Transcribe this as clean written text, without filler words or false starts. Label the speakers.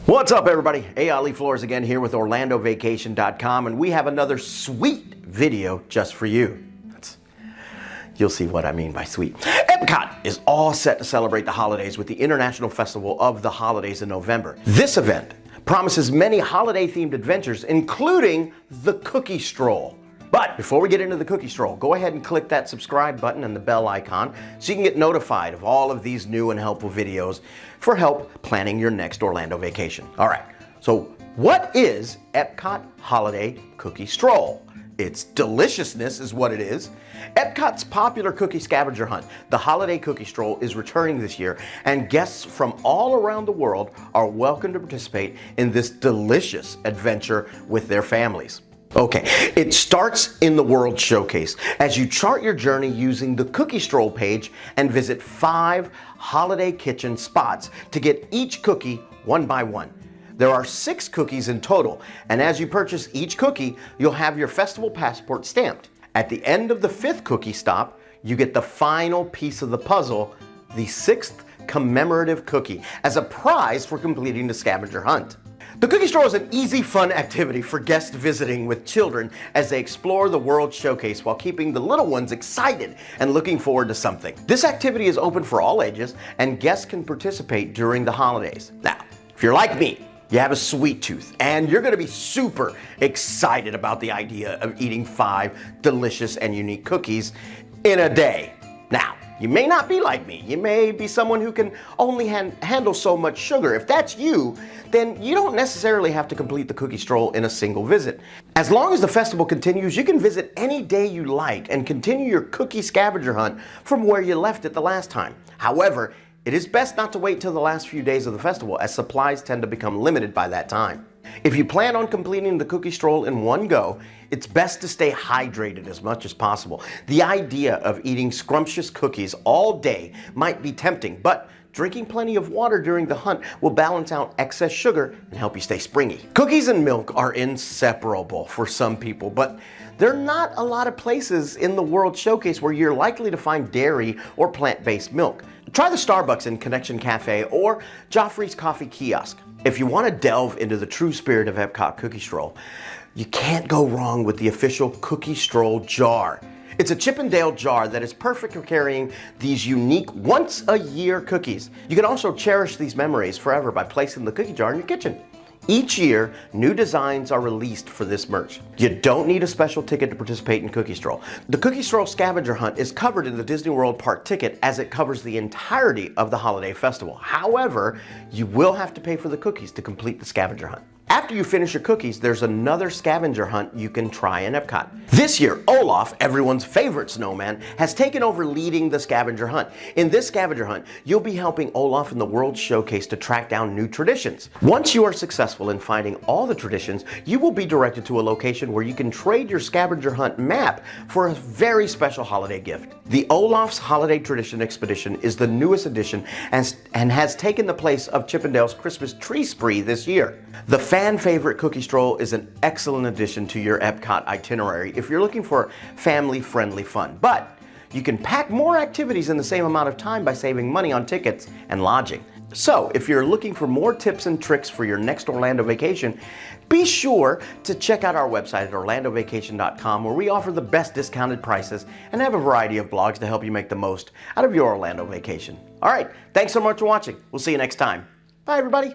Speaker 1: What's up, everybody? Ali Flores again here with OrlandoVacation.com, and we have another sweet video just for you. You'll see what I mean by sweet. EPCOT is all set to celebrate the holidays with the International Festival of the Holidays in November. This event promises many holiday-themed adventures, including the Cookie Stroll. But before we get into the Cookie Stroll, go ahead and click that subscribe button and the bell icon so you can get notified of all of these new and helpful videos for help planning your next Orlando vacation. All right, so what is EPCOT Holiday Cookie Stroll? It's deliciousness is what it is. EPCOT's popular cookie scavenger hunt, the Holiday Cookie Stroll, is returning this year, and guests from all around the world are welcome to participate in this delicious adventure with their families. Okay, it starts in the World Showcase as you chart your journey using the Cookie Stroll page and visit 5 holiday kitchen spots to get each cookie one by one. There are 6 cookies in total, and as you purchase each cookie, you'll have your festival passport stamped. At the end of the 5th cookie stop, you get the final piece of the puzzle, the 6th commemorative cookie, as a prize for completing the scavenger hunt. The Cookie Stroll is an easy, fun activity for guests visiting with children as they explore the World Showcase while keeping the little ones excited and looking forward to something. This activity is open for all ages, and guests can participate during the holidays. Now, if you're like me, you have a sweet tooth, and you're going to be super excited about the idea of eating 5 delicious and unique cookies in a day. Now, you may not be like me. You may be someone who can only handle so much sugar. If that's you, then you don't necessarily have to complete the Cookie Stroll in a single visit. As long as the festival continues, you can visit any day you like and continue your cookie scavenger hunt from where you left it the last time. However, it is best not to wait till the last few days of the festival, as supplies tend to become limited by that time. If you plan on completing the Cookie Stroll in one go, it's best to stay hydrated as much as possible. The idea of eating scrumptious cookies all day might be tempting, but drinking plenty of water during the hunt will balance out excess sugar and help you stay springy. Cookies and milk are inseparable for some people, but there are not a lot of places in the World Showcase where you're likely to find dairy or plant-based milk. Try the Starbucks in Connection Cafe or Joffrey's Coffee Kiosk. If you want to delve into the true spirit of EPCOT Cookie Stroll, you can't go wrong with the official Cookie Stroll jar. It's a Chip 'n' Dale jar that is perfect for carrying these unique once-a-year cookies. You can also cherish these memories forever by placing the cookie jar in your kitchen. Each year, new designs are released for this merch. You don't need a special ticket to participate in Cookie Stroll. The Cookie Stroll scavenger hunt is covered in the Disney World park ticket, as it covers the entirety of the holiday festival. However, you will have to pay for the cookies to complete the scavenger hunt. After you finish your cookies, there's another scavenger hunt you can try in EPCOT. This year, Olaf, everyone's favorite snowman, has taken over leading the scavenger hunt. In this scavenger hunt, you'll be helping Olaf in the World Showcase to track down new traditions. Once you are successful in finding all the traditions, you will be directed to a location where you can trade your scavenger hunt map for a very special holiday gift. The Olaf's Holiday Tradition Expedition is the newest addition and has taken the place of Chip 'n' Dale's Christmas Tree Spree this year. The fan favorite Cookie Stroll is an excellent addition to your EPCOT itinerary if you're looking for family-friendly fun. But you can pack more activities in the same amount of time by saving money on tickets and lodging. So if you're looking for more tips and tricks for your next Orlando vacation, be sure to check out our website at OrlandoVacation.com, where we offer the best discounted prices and have a variety of blogs to help you make the most out of your Orlando vacation. All right, thanks so much for watching. We'll see you next time. Bye, everybody.